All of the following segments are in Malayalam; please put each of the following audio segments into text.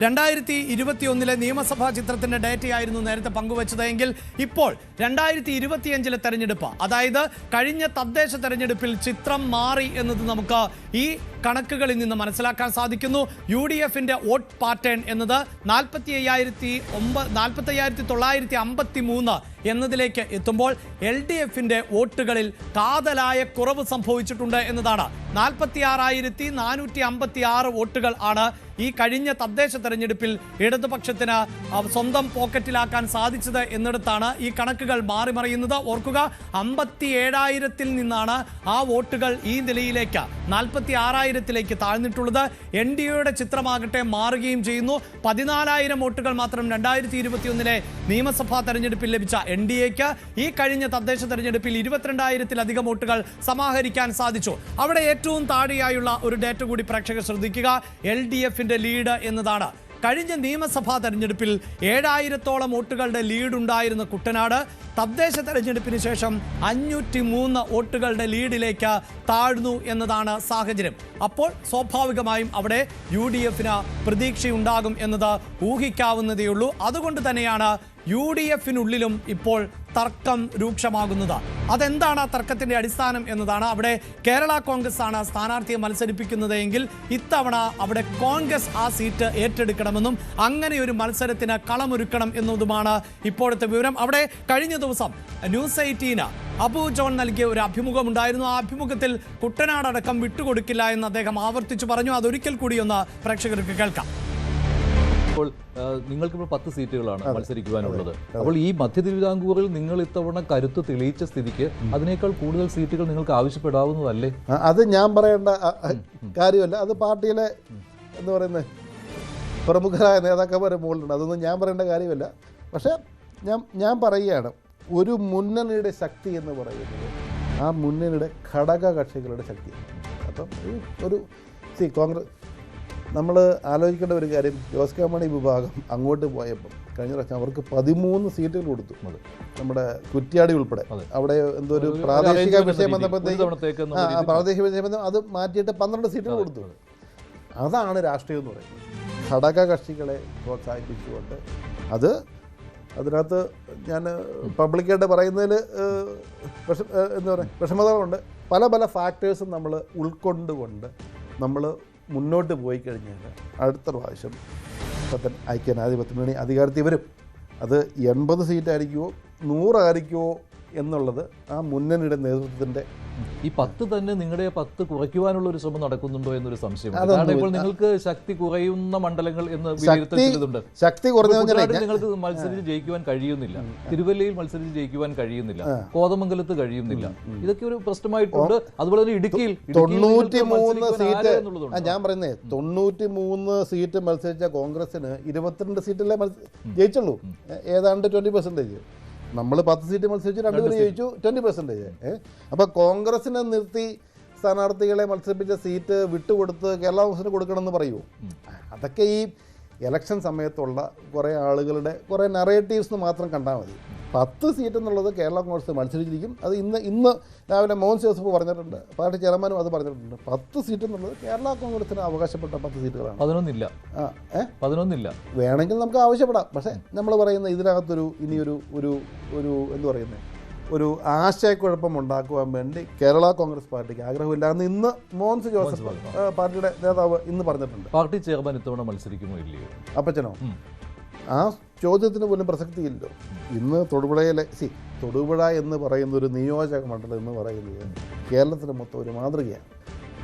2021 നിയമസഭാ ചിത്രത്തിന്റെ ഡേറ്റയായിരുന്നു നേരത്തെ പങ്കുവച്ചതെങ്കിൽ ഇപ്പോൾ 2025 തെരഞ്ഞെടുപ്പ്, അതായത് കഴിഞ്ഞ തദ്ദേശ തെരഞ്ഞെടുപ്പിൽ ചിത്രം മാറി എന്നത് നമുക്ക് ഈ കണക്കുകളിൽ നിന്ന് മനസ്സിലാക്കാൻ സാധിക്കുന്നു. UDFന്റെ വോട്ട് പാറ്റേൺ എന്നത് 45,953 എന്നതിലേക്ക് എത്തുമ്പോൾ LDFന്റെ വോട്ടുകളിൽ കാതലായ കുറവ് സംഭവിച്ചിട്ടുണ്ട് എന്നതാണ്. 46,456 വോട്ടുകൾ ആണ് ഈ കഴിഞ്ഞ തദ്ദേശ തെരഞ്ഞെടുപ്പിൽ ഇടതുപക്ഷത്തിന് സ്വന്തം പോക്കറ്റിലാക്കാൻ സാധിച്ചത് എന്നിടത്താണ് ഈ കണക്കുകൾ മാറിമറിയുന്നത്. ഓർക്കുക, 57,000-ൽ നിന്നാണ് ആ വോട്ടുകൾ ഈ നിലയിലേക്ക് 46,000-ലേക്ക് താഴ്ന്നിട്ടുള്ളത്. NDAയുടെ ചിത്രമാകട്ടെ മാറുകയും ചെയ്യുന്നു. 14,000 വോട്ടുകൾ മാത്രം 2021 നിയമസഭാ തെരഞ്ഞെടുപ്പിൽ ലഭിച്ച NDAക്ക് ഈ കഴിഞ്ഞ തദ്ദേശ തെരഞ്ഞെടുപ്പിൽ 22,000-ലധികം വോട്ടുകൾ സമാഹരിക്കാൻ സാധിച്ചു. അവിടെ ഏറ്റവും താഴെയായുള്ള ഒരു ഡേറ്റ കൂടി പ്രേക്ഷകർ ശ്രദ്ധിക്കുക. LDFന്റെ ലീഡ് എന്നതാണ്. കഴിഞ്ഞ നിയമസഭാ തെരഞ്ഞെടുപ്പിൽ 7,000-ഓളം വോട്ടുകളുടെ ലീഡ് ഉണ്ടായിരുന്ന കുട്ടനാട് തദ്ദേശ തെരഞ്ഞെടുപ്പിന് ശേഷം 503 വോട്ടുകളുടെ ലീഡിലേക്ക് താഴ്ന്നു എന്നതാണ് സാഹചര്യം. അപ്പോൾ സ്വാഭാവികമായും അവിടെ UDFന് പ്രതീക്ഷയുണ്ടാകും എന്നത് ഊഹിക്കാവുന്നതേയുള്ളൂ. അതുകൊണ്ട് തന്നെയാണ് UDFനുള്ളിലും ഇപ്പോൾ തർക്കം രൂക്ഷമാകുന്നത്. അതെന്താണ് ആ തർക്കത്തിന്റെ അടിസ്ഥാനം എന്നതാണ്. അവിടെ കേരള കോൺഗ്രസ് ആണ് സ്ഥാനാർത്ഥിയെ മത്സരിപ്പിക്കുന്നത് എങ്കിൽ ഇത്തവണ അവിടെ കോൺഗ്രസ് ആ സീറ്റ് ഏറ്റെടുക്കണമെന്നും അങ്ങനെ ഒരു മത്സരത്തിന് കളമൊരുക്കണം എന്നതുമാണ് ഇപ്പോഴത്തെ വിവരം. അവിടെ കഴിഞ്ഞ ദിവസം ന്യൂസ് 18 അബു ജോൺ നൽകിയ ഒരു അഭിമുഖം ഉണ്ടായിരുന്നു. ആ അഭിമുഖത്തിൽ കുട്ടനാടടക്കം വിട്ടുകൊടുക്കില്ല എന്ന് അദ്ദേഹം ആവർത്തിച്ചു പറഞ്ഞു. അതൊരിക്കൽ കൂടി ഒന്ന് പ്രേക്ഷകർക്ക് കേൾക്കാം. നിങ്ങൾക്കിപ്പോൾ 10 സീറ്റുകളാണ് മത്സരിക്കുവാനുള്ളത്. അപ്പോൾ ഈ മധ്യ തിരുവിതാംകൂറിൽ നിങ്ങൾ ഇത്തവണ കരുത്ത് തെളിയിച്ച സ്ഥിതിക്ക് അതിനേക്കാൾ കൂടുതൽ സീറ്റുകൾ നിങ്ങൾക്ക് ആവശ്യപ്പെടാവുന്നതല്ലേ? അത് ഞാൻ പറയേണ്ട കാര്യമല്ല. അത് പാർട്ടിയിലെ എന്ന് പറയുന്നത് പ്രമുഖരായ നേതാക്കന്മാരെ മുകളിലുണ്ട്. അതൊന്നും ഞാൻ പറയേണ്ട കാര്യമല്ല. പക്ഷേ ഞാൻ പറയുകയാണ്, ഒരു മുന്നണിയുടെ ശക്തി എന്ന് പറയുന്നത് ആ മുന്നണിയുടെ ഘടക കക്ഷികളുടെ ശക്തിയാണ്. അപ്പം ഒരു കോൺഗ്രസ് നമ്മൾ ആലോചിക്കേണ്ട ഒരു കാര്യം, ജോസ് കെ മാണി വിഭാഗം അങ്ങോട്ട് പോയപ്പോൾ കഴിഞ്ഞ പ്രാവശ്യം അവർക്ക് 13 സീറ്റുകൾ കൊടുത്തു. നമ്മുടെ കുറ്റ്യാടി ഉൾപ്പെടെ അവിടെ എന്തോ ഒരു പ്രാദേശിക വിഷയം വന്നപ്പോഴത്തേക്ക് പ്രാദേശിക വിഷയം അത് മാറ്റിയിട്ട് 12 സീറ്റുകൾ കൊടുത്തു. അതാണ് രാഷ്ട്രീയം എന്ന് പറയുന്നത്. ഘടക കക്ഷികളെ പ്രോത്സാഹിപ്പിച്ചുകൊണ്ട് അതിനകത്ത് ഞാൻ പബ്ലിക്കായിട്ട് പറയുന്നതിൽ എന്താ പറയുക വിഷമതകളുണ്ട്. പല ഫാക്ടേഴ്സും നമ്മൾ ഉൾക്കൊണ്ടുകൊണ്ട് നമ്മൾ മുന്നോട്ട് പോയി കഴിഞ്ഞാൽ അടുത്ത പ്രാവശ്യം ഐക്യജനാധിപത്യ മുന്നണി അധികാരത്തിൽ വരും. അത് 80 സീറ്റായിരിക്കുമോ 100 ആയിരിക്കുമോ എന്നുള്ളത് ആ മുന്നണിയുടെ നേതൃത്വത്തിൻ്റെ ഈ 10 തന്നെ നിങ്ങളുടെ 10 കുറയ്ക്കുവാനുള്ള ഒരു ശ്രമം നടക്കുന്നുണ്ടോ എന്നൊരു സംശയം. ഇപ്പോൾ നിങ്ങൾക്ക് ശക്തി കുറയുന്ന മണ്ഡലങ്ങൾ എന്ന് വിലയിരുത്തലുണ്ട്. ശക്തി കുറഞ്ഞ നിങ്ങൾക്ക് മത്സരിച്ച് ജയിക്കുവാൻ കഴിയുന്നില്ല, തിരുവല്ലയിൽ മത്സരിച്ച് ജയിക്കുവാൻ കഴിയുന്നില്ല, കോതമംഗലത്ത് കഴിയുന്നില്ല. ഇതൊക്കെ ഒരു പ്രശ്നമായിട്ടുണ്ട്. അതുപോലെ തന്നെ ഇടുക്കിയിൽ 93 സീറ്റ്, ഞാൻ പറയുന്നത് 93 സീറ്റ് മത്സരിച്ച കോൺഗ്രസിന് 22 സീറ്റല്ലേ ജയിച്ചുള്ളൂ. ഏതാണ്ട് 20%. നമ്മൾ 10 സീറ്റ് മത്സരിച്ചു, 2 പേര് ജയിച്ചു, 20%. അപ്പോൾ കോൺഗ്രസിനെ നിർത്തി സ്ഥാനാർത്ഥികളെ മത്സരിപ്പിച്ച സീറ്റ് വിട്ടുകൊടുത്ത് കേരള കോൺഗ്രസിന് കൊടുക്കണമെന്ന് പറയുമോ? അതൊക്കെ ഈ ഇലക്ഷൻ സമയത്തുള്ള കുറേ ആളുകളുടെ കുറേ നറേറ്റീവ്സ് മാത്രം കണ്ടാൽ മതി. 10 സീറ്റ് എന്നുള്ളത് കേരള കോൺഗ്രസ് മത്സരിച്ചിരിക്കും. അത് ഇന്ന് രാവിലെ മോഹൻ ജോസഫ് പറഞ്ഞിട്ടുണ്ട്, പാർട്ടി ചെയർമാനും അത് പറഞ്ഞിട്ടുണ്ട്. 10 സീറ്റ് എന്നുള്ളത് കേരള കോൺഗ്രസിന് അവകാശപ്പെട്ട 10 സീറ്റുകളാണ്. 11 വേണമെങ്കിൽ നമുക്ക് ആവശ്യപ്പെടാം. പക്ഷേ നമ്മൾ പറയുന്ന ഇതിനകത്തൊരു ഇനിയൊരു എന്തു പറയുന്നത് ഒരു ആശയക്കുഴപ്പം ഉണ്ടാക്കുവാൻ വേണ്ടി കേരള കോൺഗ്രസ് പാർട്ടിക്ക് ആഗ്രഹമില്ല എന്ന് ഇന്ന് മോഹൻ ജോസഫ് പാർട്ടിയുടെ നേതാവ് ഇന്ന് പറഞ്ഞിട്ടുണ്ട്. പാർട്ടി ചെയർമാൻ ഇത്തവണ മത്സരിക്കുമോ ഇല്ലയോ? അപ്പച്ചനോ? ആ ചോദ്യത്തിന് പോലും പ്രസക്തിയില്ലോ. ഇന്ന് തൊടുപുഴ എന്ന് പറയുന്ന ഒരു നിയോജക മണ്ഡലം എന്ന് പറയുന്നത് കേരളത്തിന് മൊത്തം ഒരു മാതൃകയാണ്.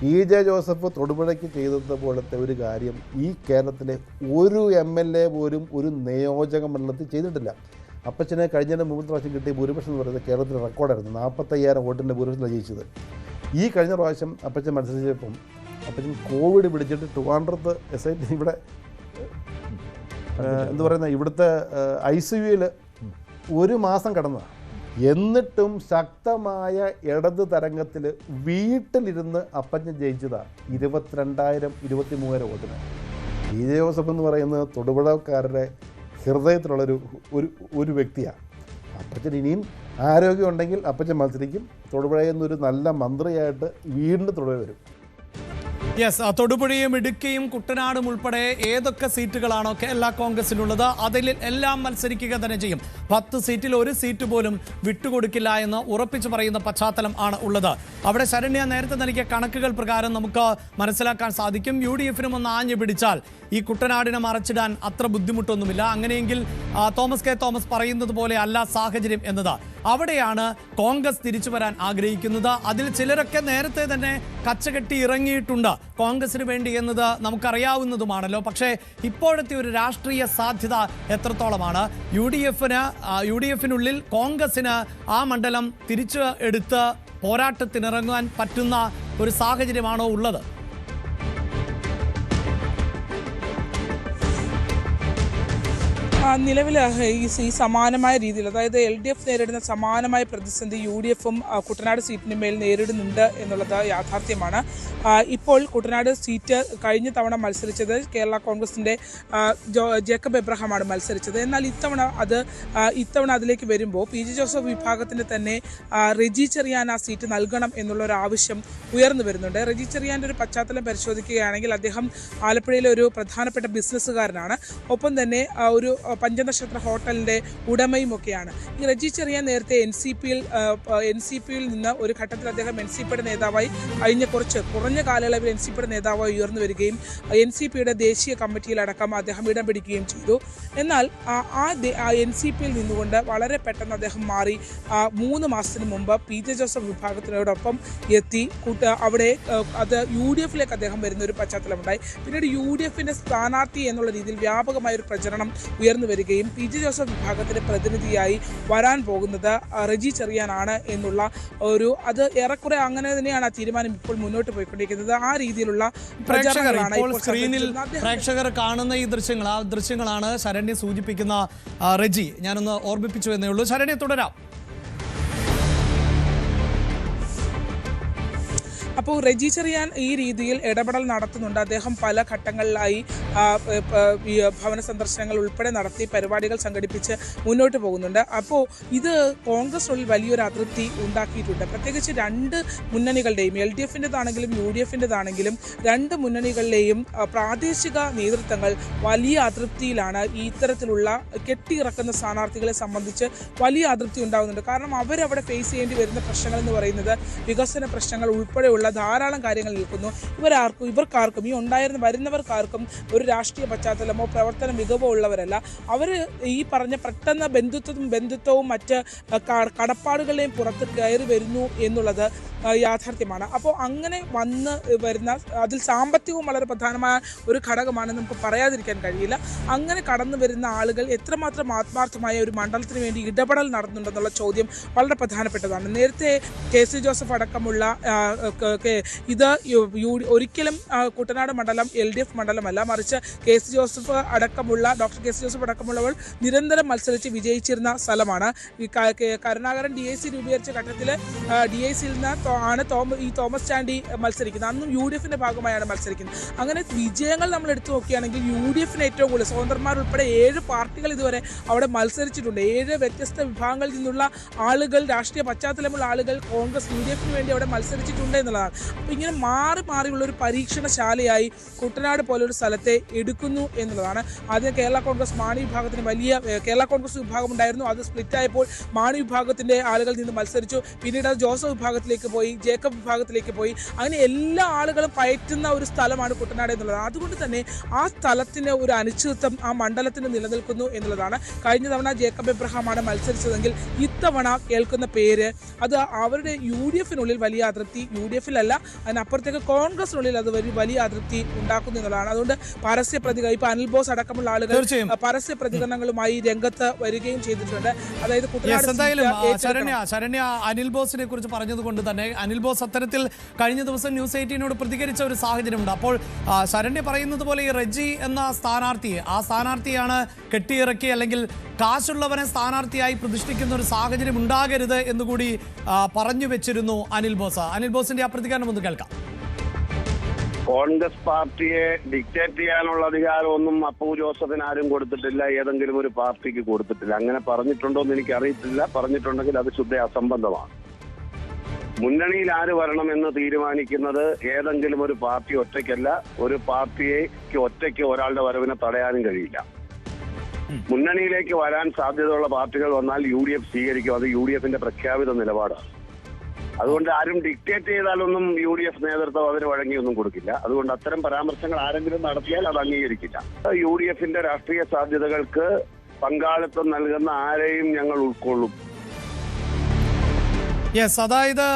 PJ ജോസഫ് തൊടുപുഴയ്ക്ക് ചെയ്തതുപോലത്തെ ഒരു കാര്യം ഈ കേരളത്തിലെ ഒരു MLA പോലും ഒരു നിയോജക മണ്ഡലത്തിൽ ചെയ്തിട്ടില്ല. അപ്പച്ചനെ കഴിഞ്ഞതിന് മുമ്പത്തെ പ്രാവശ്യം കിട്ടിയ ഭൂരിപക്ഷം എന്ന് പറയുന്നത് കേരളത്തിലെ റെക്കോർഡായിരുന്നു. 45,000 വോട്ടിൻ്റെ ഭൂരിപക്ഷത്തിലാണ് ജയിച്ചത്. ഈ കഴിഞ്ഞ പ്രാവശ്യം അപ്പച്ചൻ മത്സരിച്ചപ്പം അപ്പച്ചൻ കോവിഡ് പിടിച്ചിട്ട് ട്രിവാൻഡ്രത്ത് SIT ഇവിടെ എന്ത് പറയുന്നത് ഇവിടുത്തെ ICUവിൽ 1 മാസം കിടന്നതാണ്. എന്നിട്ടും ശക്തമായ ഇടത് തരംഗത്തിൽ വീട്ടിലിരുന്ന് അപ്പച്ചൻ ജയിച്ചതാണ് 22,000-23,000 വോട്ടിന്. PJ ജോസഫ് എന്ന് പറയുന്നത് തൊടുപുഴക്കാരുടെ ഹൃദയത്തിലുള്ളൊരു ഒരു വ്യക്തിയാണ്. അപ്പച്ചൻ ഇനിയും ആരോഗ്യമുണ്ടെങ്കിൽ അപ്പച്ചൻ മത്സരിക്കും. തൊടുപുഴയിൽ നിന്നൊരു നല്ല മന്ത്രിയായിട്ട് വീണ്ടും തൊടുപുഴ വരും. യെസ്, തൊടുപുഴയും ഇടുക്കിയും കുട്ടനാടും ഉൾപ്പെടെ ഏതൊക്കെ സീറ്റുകളാണോ കേരള കോൺഗ്രസിനുള്ളത് അതിൽ എല്ലാം മത്സരിക്കുക തന്നെ ചെയ്യും. 10 സീറ്റിൽ 1 സീറ്റ് പോലും വിട്ടുകൊടുക്കില്ല എന്ന് ഉറപ്പിച്ചു പറയുന്ന പശ്ചാത്തലം ആണ് ഉള്ളത്. അവിടെ ശരണ്യ നേരത്തെ നൽകിയ കണക്കുകൾ പ്രകാരം നമുക്ക് മനസ്സിലാക്കാൻ സാധിക്കും. UDF-നും ഒന്ന് ആഞ്ഞു പിടിച്ചാൽ ഈ കുട്ടനാടിനെ മറച്ചിടാൻ അത്ര ബുദ്ധിമുട്ടൊന്നുമില്ല. അങ്ങനെയെങ്കിൽ തോമസ് കെ തോമസ് പറയുന്നത് പോലെ അല്ല സാഹചര്യം എന്നത്. അവിടെയാണ് കോൺഗ്രസ് തിരിച്ചു വരാൻ ആഗ്രഹിക്കുന്നത്. അതിൽ ചിലരൊക്കെ നേരത്തെ തന്നെ കച്ചകെട്ടി ഇറങ്ങിയിട്ടുണ്ട് കോൺഗ്രസിന് വേണ്ടി എന്നത് നമുക്കറിയാവുന്നതുമാണല്ലോ. പക്ഷേ ഇപ്പോഴത്തെ ഒരു രാഷ്ട്രീയ സാധ്യത എത്രത്തോളമാണ്? UDF-നുള്ളിൽ കോൺഗ്രസിന് ആ മണ്ഡലം തിരിച്ചു എടുത്ത് പോരാട്ടത്തിനിറങ്ങാൻ പറ്റുന്ന ഒരു സാഹചര്യമാണോ ഉള്ളത്? നിലവിൽ ഈ സമാനമായ രീതിയിൽ, അതായത് LDF നേരിടുന്ന സമാനമായ പ്രതിസന്ധി UDF-ഉം കുട്ടനാട് സീറ്റിന് മേൽ നേരിടുന്നുണ്ട് എന്നുള്ളത് യാഥാർത്ഥ്യമാണ്. ഇപ്പോൾ കുട്ടനാട് സീറ്റ് കഴിഞ്ഞ തവണ മത്സരിച്ചത് കേരള കോൺഗ്രസിൻ്റെ ജേക്കബ് എബ്രഹാമാണ് മത്സരിച്ചത്. എന്നാൽ ഇത്തവണ അതിലേക്ക് വരുമ്പോൾ PJ ജോസഫ് വിഭാഗത്തിന് തന്നെ റെജി ചെറിയാൻ ആ സീറ്റ് നൽകണം എന്നുള്ള ഒരു ആവശ്യം ഉയർന്നു വരുന്നുണ്ട്. റെജി ചെറിയാൻ്റെ ഒരു പശ്ചാത്തലം പരിശോധിക്കുകയാണെങ്കിൽ അദ്ദേഹം ആലപ്പുഴയിലെ ഒരു പ്രധാനപ്പെട്ട ബിസിനസ്സുകാരനാണ്. ഒപ്പം തന്നെ ഒരു പഞ്ചനക്ഷത്ര ഹോട്ടലിൻ്റെ ഉടമയും ഒക്കെയാണ്. ഈ റെജി ചെറിയാൻ നേരത്തെ NCP-യിൽ നിന്ന് ഒരു ഘട്ടത്തിൽ അദ്ദേഹം NCP-യുടെ നേതാവായി കുറഞ്ഞ കാലയളവിൽ NCP-യുടെ നേതാവായി ഉയർന്നു വരികയും NCP-യുടെ ദേശീയ കമ്മിറ്റിയിലടക്കം അദ്ദേഹം ഇടം പിടിക്കുകയും ചെയ്തു. എന്നാൽ NCP-യിൽ നിന്നുകൊണ്ട് വളരെ പെട്ടെന്ന് അദ്ദേഹം മാറി 3 മാസത്തിന് മുമ്പ് PJ ജോസഫ് വിഭാഗത്തിനോടൊപ്പം എത്തി. അവിടെ അത് UDF-ലേക്ക് അദ്ദേഹം വരുന്ന ഒരു പശ്ചാത്തലമുണ്ടായി. പിന്നീട് UDF-ന്റെ സ്ഥാനാർത്ഥി എന്നുള്ള രീതിയിൽ വ്യാപകമായ ഒരു പ്രചരണം ഉയർന്നു വരികയും PJ ജോസഫ് വിഭാഗത്തിന്റെ പ്രതിനിധിയായി വരാൻ പോകുന്നത് റെജി ചെറിയാനാണ് എന്നുള്ള അത് ഏറെക്കുറെ അങ്ങനെ തന്നെയാണ് ആ തീരുമാനം ഇപ്പോൾ മുന്നോട്ട് പോയിക്കൊണ്ടിരിക്കുന്നത്. ആ രീതിയിലുള്ള പ്രേക്ഷകർ കാണുന്ന ഈ ദൃശ്യങ്ങളാണ് ശരണ്യ സൂചിപ്പിക്കുന്ന റെജി. ഞാനൊന്ന് ഓർമ്മിപ്പിച്ചു എന്നേ ഉള്ളൂ. ശരണ്യ, തുടരാം. അപ്പോൾ റെജി ചെറിയാൻ ഈ രീതിയിൽ ഇടപെടൽ നടത്തുന്നുണ്ട്. അദ്ദേഹം പല ഘട്ടങ്ങളിലായി ഭവന സന്ദർശനങ്ങൾ ഉൾപ്പെടെ നടത്തി പരിപാടികൾ സംഘടിപ്പിച്ച് മുന്നോട്ട് പോകുന്നുണ്ട്. അപ്പോൾ ഇത് കോൺഗ്രസിനുള്ളിൽ വലിയൊരു അതൃപ്തി ഉണ്ടാക്കിയിട്ടുണ്ട്. പ്രത്യേകിച്ച് 2 മുന്നണികളുടെയും, LDF-ൻ്റെതാണെങ്കിലും UDF-ൻ്റെതാണെങ്കിലും 2 മുന്നണികളിലെയും പ്രാദേശിക നേതൃത്വങ്ങൾ വലിയ അതൃപ്തിയിലാണ്. ഈ ഇത്തരത്തിലുള്ള കെട്ടിയിറക്കുന്ന സ്ഥാനാർത്ഥികളെ സംബന്ധിച്ച് വലിയ അതൃപ്തി ഉണ്ടാകുന്നുണ്ട്. കാരണം അവരവിടെ ഫേസ് ചെയ്യേണ്ടി വരുന്ന പ്രശ്നങ്ങൾ എന്ന് പറയുന്നത് വികസന പ്രശ്നങ്ങൾ ഉൾപ്പെടെയുള്ള ധാരാളം കാര്യങ്ങൾ നിൽക്കുന്നു. ഇവർക്കാർക്കും വരുന്നവർക്കാർക്കും ഒരു രാഷ്ട്രീയ പശ്ചാത്തലമോ പ്രവർത്തന മികവോ ഉള്ളവരല്ല. അവർ ഈ പറഞ്ഞ പെട്ടെന്ന് ബന്ധുത്വവും മറ്റ് കടപ്പാടുകളെയും പുറത്ത് കയറി വരുന്നു എന്നുള്ളത് യാഥാർത്ഥ്യമാണ്. അപ്പോൾ അങ്ങനെ വരുന്ന അതിൽ സാമ്പത്തികവും വളരെ പ്രധാനമായ ഒരു ഘടകമാണെന്ന് നമുക്ക് പറയാതിരിക്കാൻ കഴിയില്ല. അങ്ങനെ കടന്നു വരുന്ന ആളുകൾ എത്രമാത്രം ആത്മാർത്ഥമായ ഒരു മണ്ഡലത്തിന് വേണ്ടി ഇടപെടൽ നടത്തുന്നുണ്ടെന്നുള്ള ചോദ്യം വളരെ പ്രധാനപ്പെട്ടതാണ്. നേരത്തെ KC ജോസഫ് അടക്കമുള്ള ഇത് ഒരിക്കലും കുട്ടനാട് മണ്ഡലം LDF മണ്ഡലമല്ല, മറിച്ച് KC ജോസഫ് അടക്കമുള്ളവർ നിരന്തരം മത്സരിച്ച് വിജയിച്ചിരുന്ന സ്ഥലമാണ്. ഈ കരുണാകരൻ DIC രൂപീകരിച്ച ഘട്ടത്തിൽ DICയിൽ നിന്ന് ആണ് ഈ തോമസ് ചാണ്ടി മത്സരിക്കുന്നത്. അന്നും UDF-ന്റെ ഭാഗമായാണ് മത്സരിക്കുന്നത്. അങ്ങനെ വിജയങ്ങൾ നമ്മൾ എടുത്തു നോക്കുകയാണെങ്കിൽ UDF-ന് ഏറ്റവും കൂടുതൽ സ്വതന്ത്രന്മാരുൾപ്പെടെ 7 പാർട്ടികൾ ഇതുവരെ അവിടെ മത്സരിച്ചിട്ടുണ്ട്. 7 വ്യത്യസ്ത വിഭാഗങ്ങളിൽ നിന്നുള്ള ആളുകൾ, രാഷ്ട്രീയ പശ്ചാത്തലമുള്ള ആളുകൾ കോൺഗ്രസ് UDF-ന് വേണ്ടി അവിടെ മത്സരിച്ചിട്ടുണ്ട് എന്നുള്ളതാണ്. അപ്പോൾ ഇങ്ങനെ മാറിയുള്ള ഒരു പരീക്ഷണശാലയായി കുട്ടനാട് പോലൊരു സ്ഥലത്തെ എടുക്കുന്നു എന്നുള്ളതാണ്. ആദ്യം കേരള കോൺഗ്രസ് മാണി വിഭാഗത്തിന് കേരള കോൺഗ്രസ് വിഭാഗം ഉണ്ടായിരുന്നു. അത് സ്പ്ലിറ്റായപ്പോൾ മാണി വിഭാഗത്തിൻ്റെ ആളുകൾ നിന്ന് മത്സരിച്ചു. പിന്നീട് അത് ജോസഫ് വിഭാഗത്തിലേക്ക് പോയി, ജേക്കബ് വിഭാഗത്തിലേക്ക് പോയി. അങ്ങനെ എല്ലാ ആളുകളും പയറ്റുന്ന ഒരു സ്ഥലമാണ് കുട്ടനാട് എന്നുള്ളത്. അതുകൊണ്ട് തന്നെ ആ സ്ഥലത്തിന് ഒരു അനിശ്ചിതത്വം ആ മണ്ഡലത്തിന് നിലനിൽക്കുന്നു എന്നുള്ളതാണ്. കഴിഞ്ഞ തവണ ജേക്കബ് എബ്രഹാമാണ് മത്സരിച്ചതെങ്കിൽ ഇത്തവണ കേൾക്കുന്ന പേര് അത് അവരുടെ UDF-നുള്ളിൽ വലിയ അതൃപ്തി, UDF-ലല്ല അതിനപ്പുറത്തേക്ക് കോൺഗ്രസിനുള്ളിൽ അത് വലിയ അതൃപ്തി ഉണ്ടാക്കുന്നു എന്നുള്ളതാണ്. അതുകൊണ്ട് ഇപ്പൊ അനിൽ ബോസ് അടക്കമുള്ള ആളുകൾ പരസ്യ പ്രതികരണങ്ങളുമായി രംഗത്ത് വരികയും ചെയ്തിട്ടുണ്ട്. അതായത് ശരണ്യ അനിൽ ബോസിനെ കുറിച്ച് പറഞ്ഞതുകൊണ്ട് തന്നെ അനിൽ ബോസ് അത്തരത്തിൽ കഴിഞ്ഞ ദിവസം ന്യൂസ് 18നോട് പ്രതികരിച്ച ഒരു സാഹചര്യമുണ്ട്. അപ്പോൾ ശരണ്യ പറയുന്നത് പോലെ ഈ റെജി എന്ന സ്ഥാനാർത്ഥിയാണ് കെട്ടിയിറക്കി അല്ലെങ്കിൽ കാശുള്ളവനെ സ്ഥാനാർത്ഥിയായി പ്രതിഷ്ഠിക്കുന്ന ഒരു സാഹചര്യം ഉണ്ടാകരുത് എന്നുകൂടി പറഞ്ഞു വെച്ചിരുന്നു അനിൽ ബോസിന്റെ ആ പ്രതികരണം ഒന്ന് കേൾക്കാം. കോൺഗ്രസ് പാർട്ടിയെ ഡിക്റ്റേറ്റ് ചെയ്യാനുള്ള അധികാരമൊന്നും അപ്പു ജോസഫിന് ആരും കൊടുത്തിട്ടില്ല, ഏതെങ്കിലും ഒരു പാർട്ടിക്ക് കൊടുത്തിട്ടില്ല. അങ്ങനെ പറഞ്ഞിട്ടുണ്ടോ എന്ന് എനിക്ക് അറിയത്തില്ല. പറഞ്ഞിട്ടുണ്ടെങ്കിൽ അത് ശുദ്ധ അസംബന്ധമാണ്. മുന്നണിയിൽ ആര് വരണമെന്ന് തീരുമാനിക്കുന്നത് ഏതെങ്കിലും ഒരു പാർട്ടി ഒറ്റയ്ക്കല്ല. ഒരു പാർട്ടിക്ക് ഒറ്റയ്ക്ക് ഒരാളുടെ വരവിനെ തടയാനും കഴിയില്ല. മുന്നണിയിലേക്ക് വരാൻ സാധ്യതയുള്ള പാർട്ടികൾ വന്നാൽ UDF സ്വീകരിക്കും. അത് UDFന്റെ പ്രഖ്യാപിത നിലപാടാണ്. അതുകൊണ്ട് ആരും ഡിക്റ്റേറ്റ് ചെയ്താലൊന്നും UDF നേതൃത്വം അതിന് വഴങ്ങിയൊന്നും കൊടുക്കില്ല. അതുകൊണ്ട് അത്തരം പരാമർശങ്ങൾ ആരെങ്കിലും നടത്തിയാൽ അത് അംഗീകരിക്കില്ല. UDFന്റെ രാഷ്ട്രീയ സാധ്യതകൾക്ക് പങ്കാളിത്തം നൽകുന്ന ആരെയും ഞങ്ങൾ ഉൾക്കൊള്ളും. യെസ്, അതായത്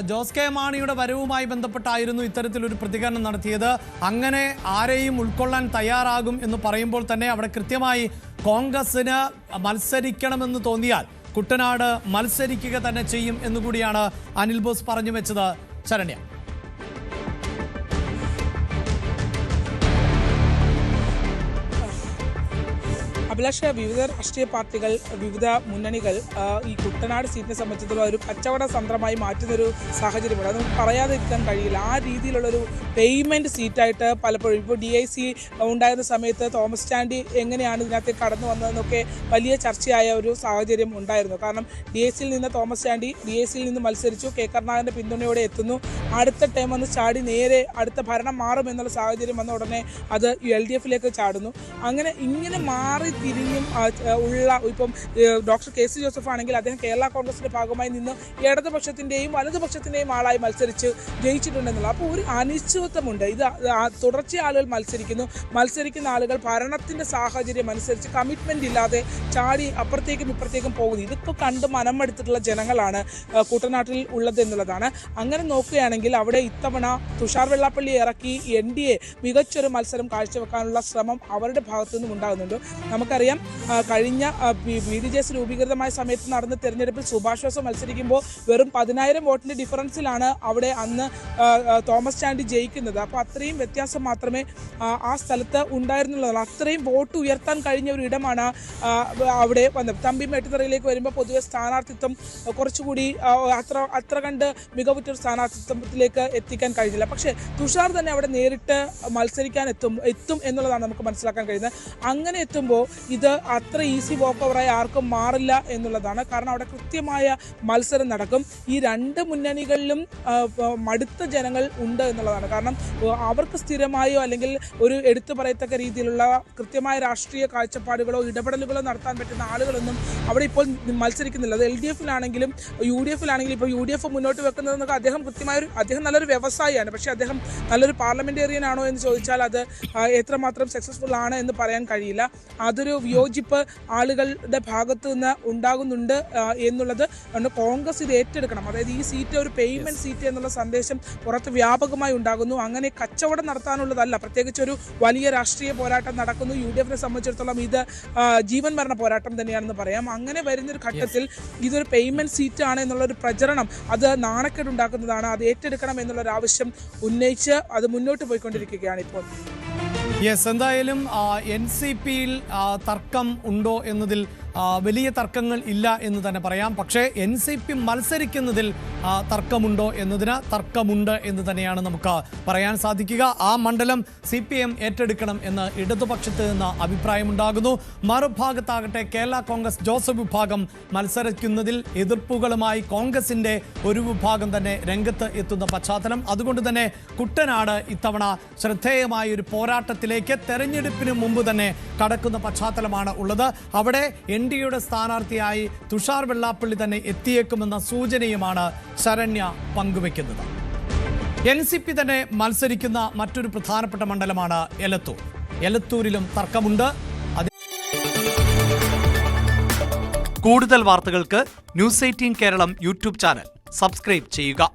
ജോസ് കെ മാണിയുടെ വരവുമായി ബന്ധപ്പെട്ടായിരുന്നു ഇത്തരത്തിലൊരു പ്രതികരണം നടത്തിയത്. അങ്ങനെ ആരെയും ഉൾക്കൊള്ളാൻ തയ്യാറാകും എന്ന് പറയുമ്പോൾ തന്നെ അവിടെ കൃത്യമായി കോൺഗ്രസിന് മത്സരിക്കണമെന്ന് തോന്നിയാൽ കുട്ടനാട് മത്സരിക്കുക തന്നെ ചെയ്യും എന്നുകൂടിയാണ് അനിൽ ബോസ് പറഞ്ഞു വെച്ചത്. ശരണ്യ, അഭിലാഷ, വിവിധ രാഷ്ട്രീയ പാർട്ടികൾ, വിവിധ മുന്നണികൾ ഈ കുട്ടനാട് സീറ്റിനെ സംബന്ധിച്ചിടത്തോളം ഒരു കച്ചവട തന്ത്രമായി മാറ്റുന്നൊരു സാഹചര്യമുണ്ട്. അത് പറയാതെ ഇരിക്കാൻ കഴിയില്ല. ആ രീതിയിലുള്ളൊരു പേയ്മെൻറ്റ് സീറ്റായിട്ട് പലപ്പോഴും ഇപ്പോൾ DIC ഉണ്ടായിരുന്ന സമയത്ത് തോമസ് ചാണ്ടി എങ്ങനെയാണ് ഇതിനകത്തേക്ക് കടന്നു വന്നതെന്നൊക്കെ വലിയ ചർച്ചയായ ഒരു സാഹചര്യം ഉണ്ടായിരുന്നു. കാരണം DICയിൽ നിന്ന് തോമസ് ചാണ്ടി DICയിൽ നിന്ന് മത്സരിച്ചു, കെ കരുണാകരൻ്റെ പിന്തുണയോടെ എത്തുന്നു. അടുത്ത ടൈം വന്ന് ചാടി നേരെ അടുത്ത ഭരണം മാറും എന്നുള്ള സാഹചര്യം വന്ന ഉടനെ അത് LDFിലേക്ക് ചാടുന്നു. ഇങ്ങനെ മാറി തിരിഞ്ഞും ഉള്ള ഇപ്പം ഡോക്ടർ KC ജോസഫ് ആണെങ്കിൽ അദ്ദേഹം കേരള കോൺഗ്രസിന്റെ ഭാഗമായി നിന്ന് ഇടതുപക്ഷത്തിന്റെയും വലതുപക്ഷത്തിന്റെയും ആളായി മത്സരിച്ച് ജയിച്ചിട്ടുണ്ടെന്നുള്ള അപ്പോൾ ഒരു അനിശ്ചിതത്വമുണ്ട്. ഇത് തുടർച്ചയായി ആളുകൾ മത്സരിക്കുന്ന ആളുകൾ ഭരണത്തിന്റെ സാഹചര്യം അനുസരിച്ച് കമ്മിറ്റ്മെന്റ് ഇല്ലാതെ ചാടി അപ്പുറത്തേക്കും ഇപ്പുറത്തേക്കും പോകുന്നു. ഇതിപ്പോൾ കണ്ട് മനമെടുത്തിട്ടുള്ള ജനങ്ങളാണ് കുട്ടനാട്ടിൽ ഉള്ളത് എന്നുള്ളതാണ്. അങ്ങനെ നോക്കുകയാണെങ്കിൽ അവിടെ ഇത്തവണ തുഷാർ വെള്ളാപ്പള്ളി ഇറക്കി NDA മികച്ചൊരു മത്സരം കാഴ്ചവെക്കാനുള്ള ശ്രമം അവരുടെ ഭാഗത്തു നിന്നും ഉണ്ടാകുന്നുണ്ട്. നമുക്കറിയാം കഴിഞ്ഞ BDJS രൂപീകൃതമായ സമയത്ത് നടന്ന തെരഞ്ഞെടുപ്പിൽ സുഭാഷ് വാസു മത്സരിക്കുമ്പോൾ വെറും 10,000 വോട്ടിന്റെ ഡിഫറൻസിലാണ് അവിടെ അന്ന് തോമസ് ചാണ്ടി ജയിക്കുന്നത്. അപ്പോൾ അത്രയും വ്യത്യാസം മാത്രമേ ആ സ്ഥലത്ത് ഉണ്ടായിരുന്നുള്ളൂ. അത്രയും വോട്ട് ഉയർത്താൻ കഴിഞ്ഞ ഒരു ഇടമാണ് അവിടെ വന്നത്. തമ്പി മേട്ടുതറയിലേക്ക് വരുമ്പോൾ പൊതുവെ സ്ഥാനാർത്ഥിത്വം കുറച്ചുകൂടി അത്ര കണ്ട് മികവുറ്റൊരു സ്ഥാനാർത്ഥിത്വത്തിലേക്ക് എത്തിക്കാൻ കഴിഞ്ഞില്ല. പക്ഷേ തുഷാർ തന്നെ അവിടെ നേരിട്ട് മത്സരിക്കാൻ എത്തും എന്നുള്ളതാണ് നമുക്ക് മനസ്സിലാക്കാൻ കഴിയുന്നത്. അങ്ങനെ എത്തുമ്പോൾ ഇത് അത്ര ഈസി വോക്ക് ഓവറായി ആർക്കും മാറില്ല എന്നുള്ളതാണ്. കാരണം അവിടെ കൃത്യമായ മത്സരം നടക്കും. ഈ രണ്ട് മുന്നണികളിലും മടുത്ത ജനങ്ങൾ ഉണ്ട് എന്നുള്ളതാണ്. കാരണം അവർക്ക് സ്ഥിരമായോ അല്ലെങ്കിൽ ഒരു എടുത്തു പറയത്തക്ക രീതിയിലുള്ള കൃത്യമായ രാഷ്ട്രീയ കാഴ്ചപ്പാടുകളോ ഇടപെടലുകളോ നടത്താൻ പറ്റുന്ന ആളുകളൊന്നും അവിടെ ഇപ്പോൾ മത്സരിക്കുന്നില്ല. അത് LDFിലാണെങ്കിലും UDFിലാണെങ്കിലും ഇപ്പോൾ UDF മുന്നോട്ട് വെക്കുന്നതെന്നൊക്കെ അദ്ദേഹം നല്ലൊരു വ്യവസായിയാണ്. പക്ഷേ അദ്ദേഹം നല്ലൊരു പാർലമെന്റേറിയൻ ആണോ എന്ന് ചോദിച്ചാൽ അത് എത്രമാത്രം സക്സസ്ഫുൾ ആണ് എന്ന് പറയാൻ കഴിയില്ല. അതൊരു വിയോജിപ്പ് ആളുകളുടെ ഭാഗത്ത് നിന്ന് ഉണ്ടാകുന്നുണ്ട് എന്നുള്ളത് കൊണ്ട് കോൺഗ്രസ് ഇത് ഏറ്റെടുക്കണം. അതായത് ഈ സീറ്റ് ഒരു പേയ്മെന്റ് സീറ്റ് എന്നുള്ള സന്ദേശം പുറത്ത് വ്യാപകമായി ഉണ്ടാകുന്നു. അങ്ങനെ കച്ചവടം നടത്താനുള്ളതല്ല, പ്രത്യേകിച്ച് ഒരു വലിയ രാഷ്ട്രീയ പോരാട്ടം നടക്കുന്നു. UDFിനെ സംബന്ധിച്ചിടത്തോളം ഇത് ജീവൻ മരണ പോരാട്ടം തന്നെയാണെന്ന് പറയാം. അങ്ങനെ വരുന്നൊരു ഘട്ടത്തിൽ ഇതൊരു പേയ്മെന്റ് സീറ്റ് ആണ് എന്നുള്ളൊരു പ്രചരണം അത് നാണക്കേടുണ്ടാക്കുന്നതാണ്. അത് ഏറ്റെടുക്കണം എന്നുള്ളൊരു ആവശ്യം ഉന്നയിച്ച് അത് മുന്നോട്ട് പോയിക്കൊണ്ടിരിക്കുകയാണ് ഇപ്പോൾ. യെസ്, എന്തായാലും NCPയിൽ തർക്കം ഉണ്ടോ എന്നതിൽ വലിയ തർക്കങ്ങൾ ഇല്ല എന്ന് തന്നെ പറയാം. പക്ഷേ NCP മത്സരിക്കുന്നതിൽ തർക്കമുണ്ടോ എന്നതിന് തർക്കമുണ്ട് എന്ന് തന്നെയാണ് നമുക്ക് പറയാൻ സാധിക്കുക. ആ മണ്ഡലം CPM ഏറ്റെടുക്കണം എന്ന് ഇടതുപക്ഷത്ത് നിന്ന് അഭിപ്രായമുണ്ടാകുന്നു. മറുഭാഗത്താകട്ടെ കേരള കോൺഗ്രസ് ജോസഫ് വിഭാഗം മത്സരിക്കുന്നതിൽ എതിർപ്പുകളുമായി കോൺഗ്രസിന്റെ ഒരു വിഭാഗം തന്നെ രംഗത്ത് എത്തുന്ന പശ്ചാത്തലം. അതുകൊണ്ട് തന്നെ കുട്ടനാട് ഇത്തവണ ശ്രദ്ധേയമായ ഒരു പോരാട്ടത്തിലേക്ക് തെരഞ്ഞെടുപ്പിന് മുമ്പ് തന്നെ കടക്കുന്ന പശ്ചാത്തലമാണ് ഉള്ളത്. അവിടെ NDAയുടെ സ്ഥാനാർത്ഥിയായി തുഷാർ വെള്ളാപ്പള്ളി തന്നെ എത്തിയേക്കുമെന്ന സൂചനയുമാണ് ശരണ്യ പങ്കുവെക്കുന്നത്. NCP തന്നെ മത്സരിക്കുന്ന മറ്റൊരു പ്രധാനപ്പെട്ട മണ്ഡലമാണ് എലത്തൂരിലും തർക്കമുണ്ട്. കൂടുതൽ വാർത്തകൾക്ക് News 18 കേരളം യൂട്യൂബ് ചാനൽ സബ്സ്ക്രൈബ് ചെയ്യുക.